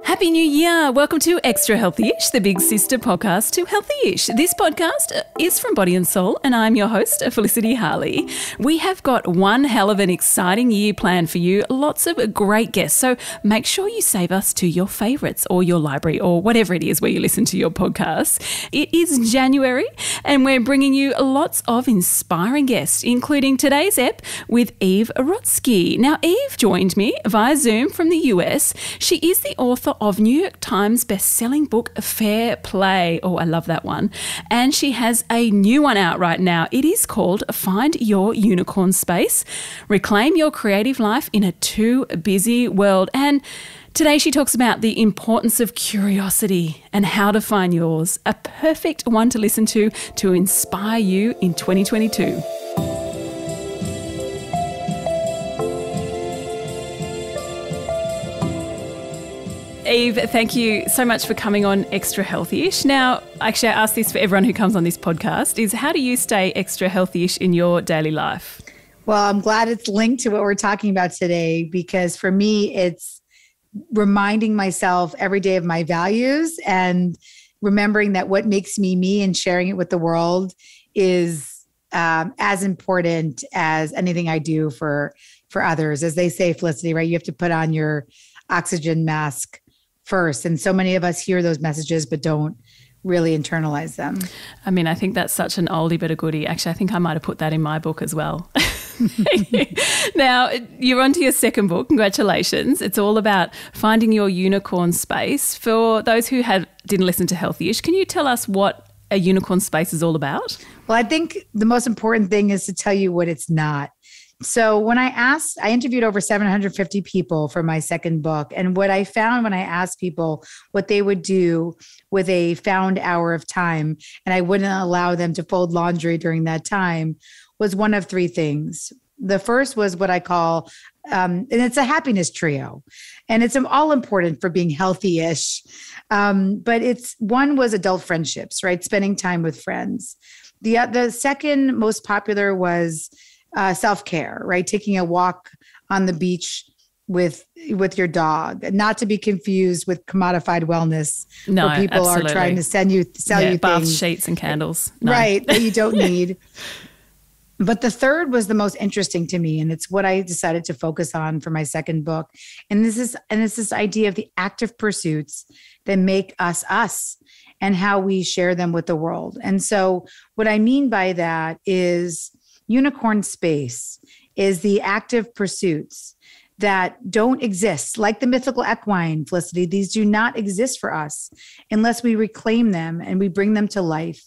Happy New Year. Welcome to Extra Healthy-ish, the big sister podcast to Healthy-ish. This podcast is from Body+Soul and I'm your host, Felicity Harley. We have got one hell of an exciting year planned for you, lots of great guests. So make sure you save us to your favourites or your library or whatever it is where you listen to your podcasts. It is January and we're bringing you lots of inspiring guests, including today's ep with Eve Rodsky. Now, Eve joined me via Zoom from the US. She is the author of New York Times best-selling book Fair Play. Oh, I love that one. And she has a new one out right now. It is called Find Your Unicorn Space, Reclaim Your Creative Life in a Too Busy World. And today she talks about the importance of curiosity and how to find yours. A perfect one to listen to inspire you in 2022. Eve, thank you so much for coming on Extra Healthy-ish. Now, actually, I ask this for everyone who comes on this podcast, is how do you stay extra healthy-ish in your daily life? Well, I'm glad it's linked to what we're talking about today, because for me, it's reminding myself every day of my values and remembering that what makes me me and sharing it with the world is as important as anything I do for others. As they say, Felicity, right? You have to put on your oxygen mask first. And so many of us hear those messages, but don't really internalize them. I mean, I think that's such an oldie but a goodie. Actually, I think I might have put that in my book as well. Now, you're on to your second book. Congratulations. It's all about finding your unicorn space. For those who didn't listen to Healthy-ish, can you tell us what a unicorn space is all about? Well, I think the most important thing is to tell you what it's not. So when I interviewed over 750 people for my second book. And what I found when I asked people what they would do with a found hour of time, and I wouldn't allow them to fold laundry during that time, was one of three things. The first was what I call, and it's a happiness trio, and it's all important for being healthy-ish. But one was adult friendships, right? Spending time with friends. The second most popular was self-care, right? Taking a walk on the beach with your dog, not to be confused with commodified wellness. No, where people absolutely. Are trying to sell you bath things, sheets and candles, no. Right? That you don't need. But the third was the most interesting to me, and it's what I decided to focus on for my second book. And this is this idea of the active pursuits that make us us, and how we share them with the world. And so, what I mean by that is, unicorn space is the active pursuits that don't exist, like the mythical equine, Felicity. These do not exist for us unless we reclaim them and we bring them to life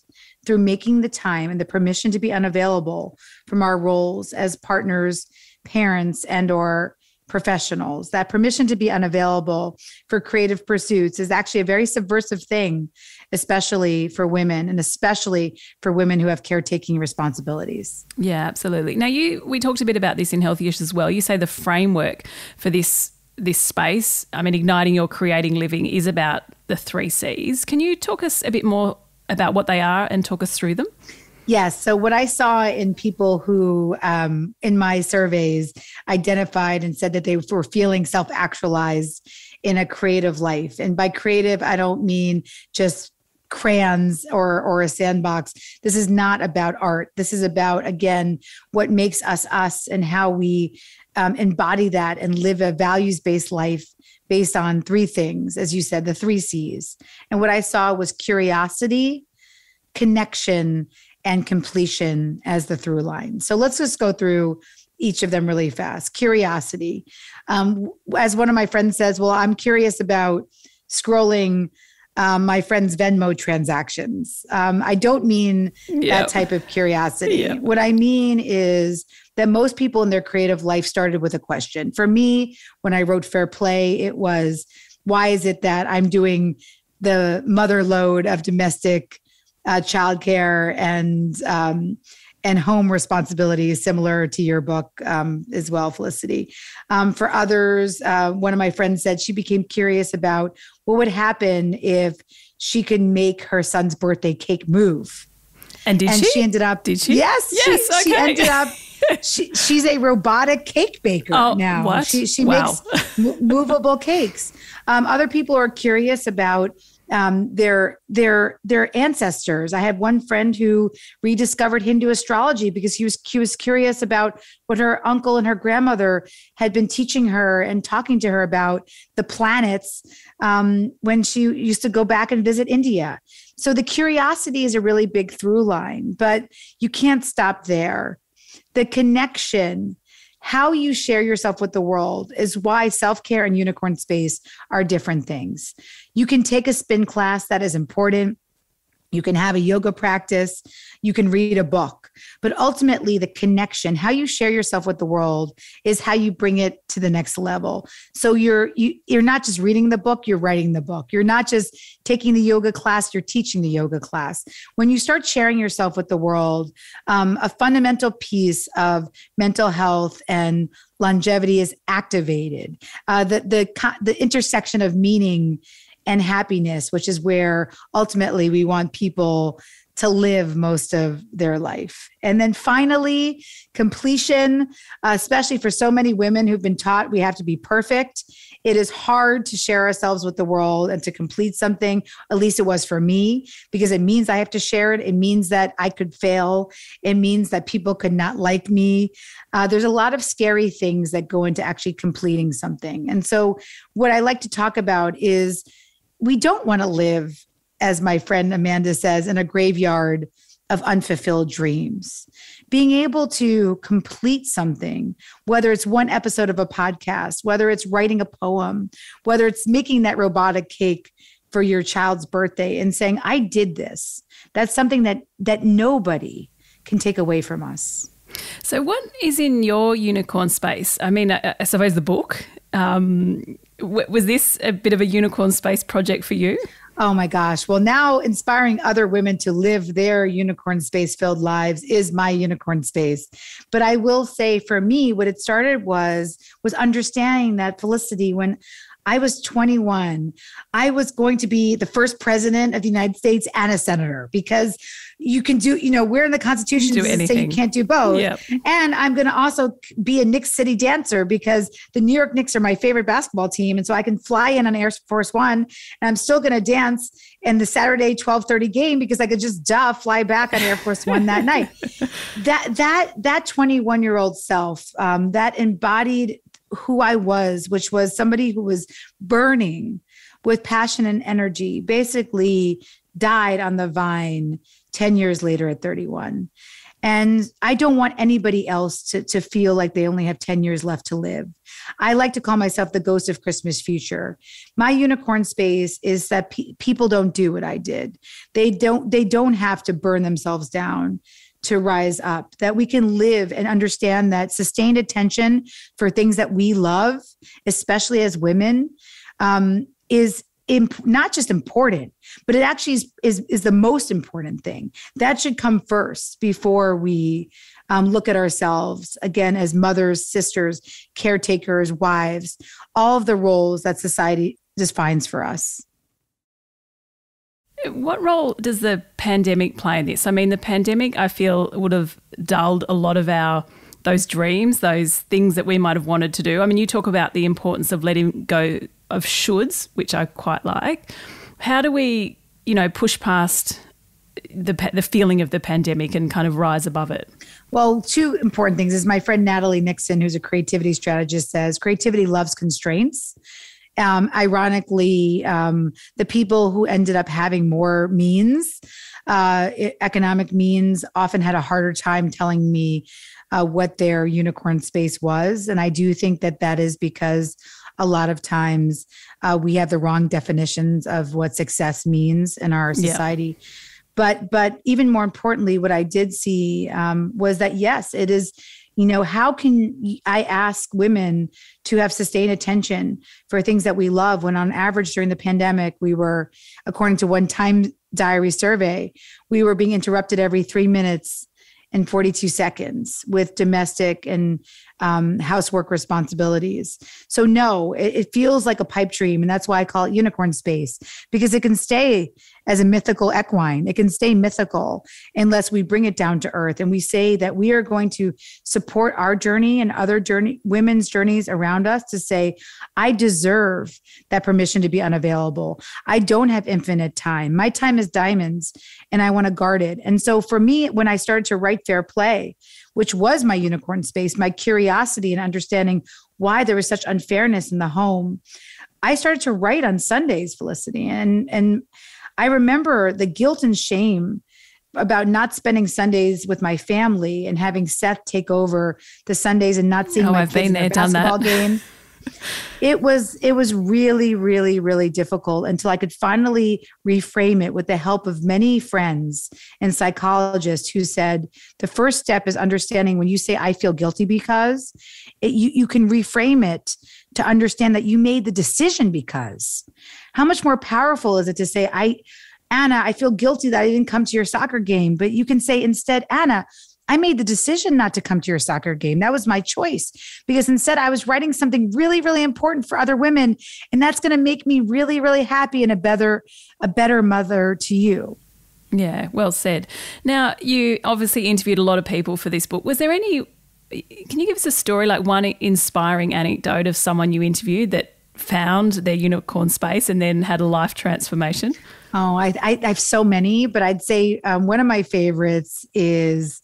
through making the time and the permission to be unavailable from our roles as partners, parents, and or professionals. That permission to be unavailable for creative pursuits is actually a very subversive thing, especially for women, and especially for women who have caretaking responsibilities. Yeah, absolutely. Now, we talked a bit about this in Healthy-ish as well. You say the framework for this space, I mean, igniting your creating living, is about the 3 C's. Can you talk us a bit more about what they are and talk us through them? Yes. So what I saw in people who, in my surveys, identified and said that they were feeling self-actualized in a creative life. And by creative, I don't mean just crayons or a sandbox. This is not about art. This is about, again, what makes us us and how we embody that and live a values-based life based on 3 things, as you said, the 3 C's. And what I saw was curiosity, connection, and completion as the through line. So let's just go through each of them really fast. Curiosity. As one of my friends says, well, I'm curious about scrolling my friend's Venmo transactions. I don't mean that type of curiosity. Yep. What I mean is that most people in their creative life started with a question. For me, when I wrote Fair Play, it was, why is it that I'm doing the mother load of domestic childcare and home responsibilities, similar to your book as well, Felicity. For others, one of my friends said she became curious about what would happen if she could make her son's birthday cake move. And she ended up, did she? Yes, she ended up, she's a robotic cake baker now. What? She wow. makes movable cakes. Other people are curious about their ancestors. I had one friend who rediscovered Hindu astrology because he was curious about what her uncle and her grandmother had been teaching her and talking to her about the planets when she used to go back and visit India. So the curiosity is a really big through line, but you can't stop there. The connection, how you share yourself with the world, is why self-care and unicorn space are different things. You can take a spin class, that is important. You can have a yoga practice. You can read a book. But ultimately, the connection, how you share yourself with the world, is how you bring it to the next level. So you're not just reading the book, you're writing the book. You're not just taking the yoga class, you're teaching the yoga class. When you start sharing yourself with the world, a fundamental piece of mental health and longevity is activated. The intersection of meaning and happiness, which is where ultimately we want people to live most of their life. And then finally, completion, especially for so many women who've been taught we have to be perfect. It is hard to share ourselves with the world and to complete something. At least it was for me, because it means I have to share it. It means that I could fail. It means that people could not like me. There's a lot of scary things that go into actually completing something. And so what I like to talk about is we don't want to live, as my friend Amanda says, in a graveyard of unfulfilled dreams. Being able to complete something, whether it's one episode of a podcast, whether it's writing a poem, whether it's making that robotic cake for your child's birthday and saying, I did this. That's something that nobody can take away from us. So what is in your unicorn space? I mean, I suppose the book. Was this a bit of a unicorn space project for you? Oh my gosh. Well, now inspiring other women to live their unicorn space filled lives is my unicorn space. But I will say for me, what it started was understanding that, Felicity, when I was 21, I was going to be the first president of the United States and a senator, because you can do, we're in the Constitution to say you can't do both. Yep. And I'm going to also be a Knicks City dancer because the New York Knicks are my favorite basketball team. And so I can fly in on Air Force One, and I'm still going to dance in the Saturday 12:30 game because I could just fly back on Air Force One that night. That 21-year-old self, that embodied who I was, which was somebody who was burning with passion and energy, basically died on the vine 10 years later at 31. And I don't want anybody else to feel like they only have 10 years left to live. I like to call myself the ghost of Christmas future. My unicorn space is that people don't do what I did. They don't have to burn themselves down to rise up, that we can live and understand that sustained attention for things that we love, especially as women, is not just important, but it actually is the most important thing. That should come first before we look at ourselves, again, as mothers, sisters, caretakers, wives, all of the roles that society defines for us. What role does the pandemic play in this? I mean, the pandemic, I feel, would have dulled a lot of those dreams, those things that we might have wanted to do. I mean, you talk about the importance of letting go of shoulds, which I quite like. How do we, push past the feeling of the pandemic and kind of rise above it? Well, two important things. As my friend Natalie Nixon, who's a creativity strategist, says, creativity loves constraints. Ironically, the people who ended up having more means, economic means, often had a harder time telling me what their unicorn space was. And I do think that is because a lot of times we have the wrong definitions of what success means in our society. Yeah. But even more importantly, what I did see was that, yes, it is. How can I ask women to have sustained attention for things that we love when on average during the pandemic, we were, according to one Time Diary survey, we were being interrupted every 3 minutes and 42 seconds with domestic and housework responsibilities. So no, it feels like a pipe dream. And that's why I call it unicorn space, because it can stay as a mythical equine. It can stay mythical unless we bring it down to earth. And we say that we are going to support our journey and other women's journeys around us to say, I deserve that permission to be unavailable. I don't have infinite time. My time is diamonds and I want to guard it. And so for me, when I started to write Fair Play, which was my unicorn space, my curiosity and understanding why there was such unfairness in the home, I started to write on Sundays, Felicity. And I remember the guilt and shame about not spending Sundays with my family and having Seth take over the Sundays and not seeing my kids in the basketball game. It was really, really, really difficult until I could finally reframe it with the help of many friends and psychologists who said, the first step is understanding when you say, I feel guilty because, you can reframe it to understand that you made the decision because. How much more powerful is it to say, Anna, I feel guilty that I didn't come to your soccer game, but you can say instead, Anna, I made the decision not to come to your soccer game. That was my choice because instead I was writing something really, really important for other women. And that's going to make me really, really happy and a better mother to you. Yeah, well said. Now, you obviously interviewed a lot of people for this book. Was there can you give us a story, like one inspiring anecdote of someone you interviewed that found their unicorn space and then had a life transformation? Oh, I have so many, but I'd say one of my favorites is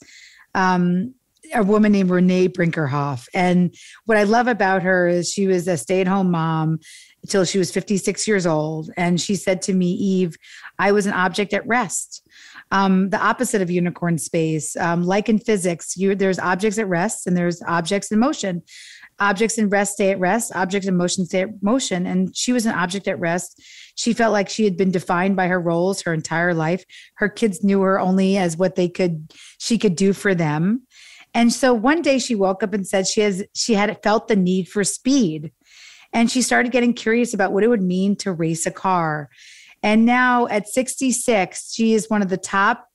a woman named Renee Brinkerhoff. And what I love about her is she was a stay-at-home mom until she was 56 years old. And she said to me, Eve, I was an object at rest. The opposite of unicorn space. Like in physics, there's objects at rest and there's objects in motion. Objects in rest stay at rest, objects in motion stay at motion. And she was an object at rest. She felt like she had been defined by her roles her entire life. Her kids knew her only as what she could do for them. And so one day she woke up and said she had felt the need for speed. And she started getting curious about what it would mean to race a car. And now at 66, she is one of the top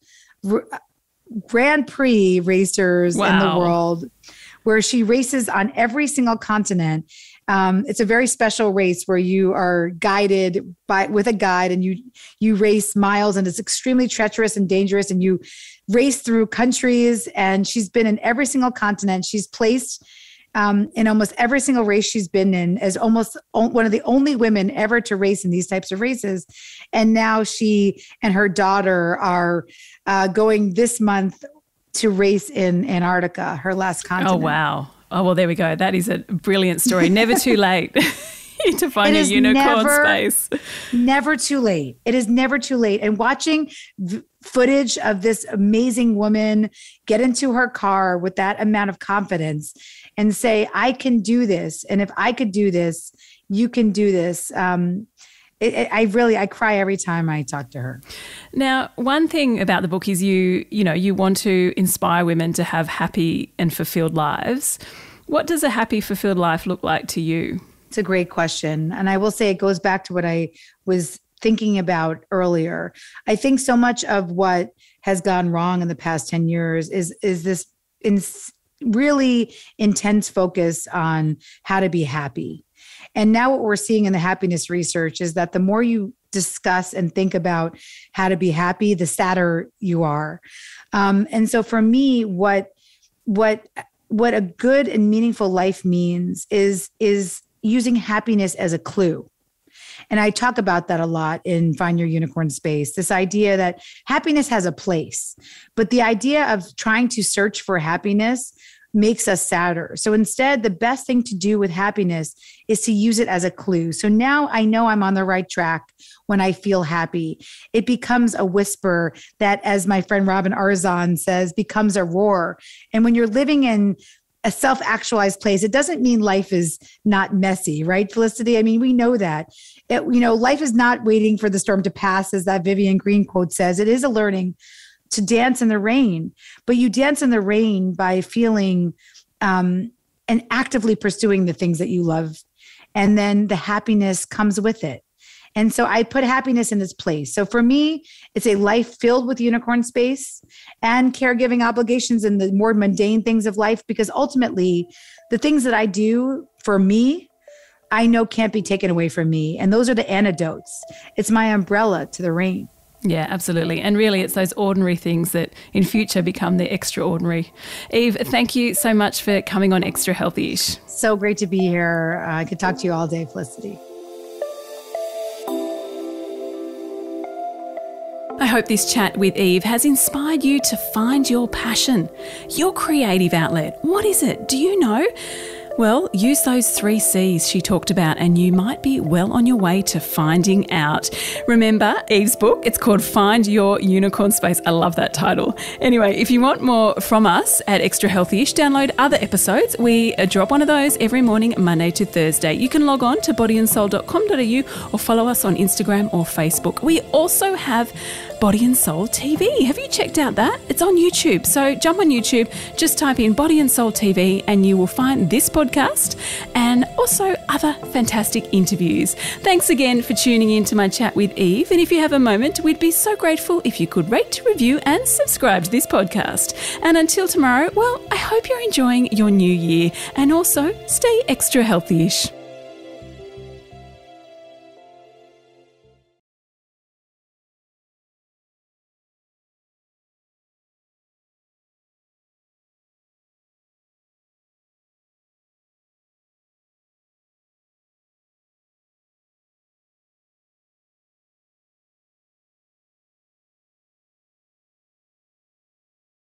Grand Prix racers in the world, where she races on every single continent. It's a very special race where you are guided with a guide and you race miles, and it's extremely treacherous and dangerous, and you race through countries, and she's been in every single continent. She's placed in almost every single race she's been in as almost one of the only women ever to race in these types of races. And now she and her daughter are going this month to race in Antarctica, her last continent. Oh, wow. Oh, well, there we go. That is a brilliant story. Never too late to find your unicorn space. Never too late. It is never too late. And watching footage of this amazing woman get into her car with that amount of confidence and say, I can do this. And if I could do this, you can do this. I cry every time I talk to her. Now, one thing about the book is you want to inspire women to have happy and fulfilled lives. What does a happy, fulfilled life look like to you? It's a great question. And I will say it goes back to what I was thinking about earlier. I think so much of what has gone wrong in the past 10 years is this really intense focus on how to be happy. And now what we're seeing in the happiness research is that the more you discuss and think about how to be happy, the sadder you are. And so for me, what a good and meaningful life means is using happiness as a clue. And I talk about that a lot in Find Your Unicorn Space, this idea that happiness has a place, but the idea of trying to search for happiness makes us sadder. So instead, the best thing to do with happiness is to use it as a clue. So now I know I'm on the right track when I feel happy. It becomes a whisper that, as my friend Robin Arzon says, becomes a roar. And when you're living in a self-actualized place, it doesn't mean life is not messy, right, Felicity? I mean, we know that. Life is not waiting for the storm to pass, as that Vivian Green quote says. It is a learning to dance in the rain, but you dance in the rain by feeling and actively pursuing the things that you love. And then the happiness comes with it. And so I put happiness in this place. So for me, it's a life filled with unicorn space and caregiving obligations and the more mundane things of life, because ultimately the things that I do for me, I know can't be taken away from me. And those are the antidotes. It's my umbrella to the rain. Yeah, absolutely. And really, it's those ordinary things that in future become the extraordinary. Eve, thank you so much for coming on Extra Healthy-ish. So great to be here. I could talk to you all day, Felicity. I hope this chat with Eve has inspired you to find your passion, your creative outlet. What is it? Do you know? Well, use those 3 C's she talked about and you might be well on your way to finding out. Remember Eve's book? It's called Find Your Unicorn Space. I love that title. Anyway, if you want more from us at Extra Healthy-ish, download other episodes. We drop one of those every morning, Monday to Thursday. You can log on to bodyandsoul.com.au or follow us on Instagram or Facebook. We also have Body and Soul TV. Have you checked out that? It's on YouTube. So jump on YouTube, just type in Body and Soul TV and you will find this podcast and also other fantastic interviews. Thanks again for tuning in to my chat with Eve. And if you have a moment, we'd be so grateful if you could rate, review and subscribe to this podcast. And until tomorrow, well, I hope you're enjoying your new year and also stay extra healthy-ish.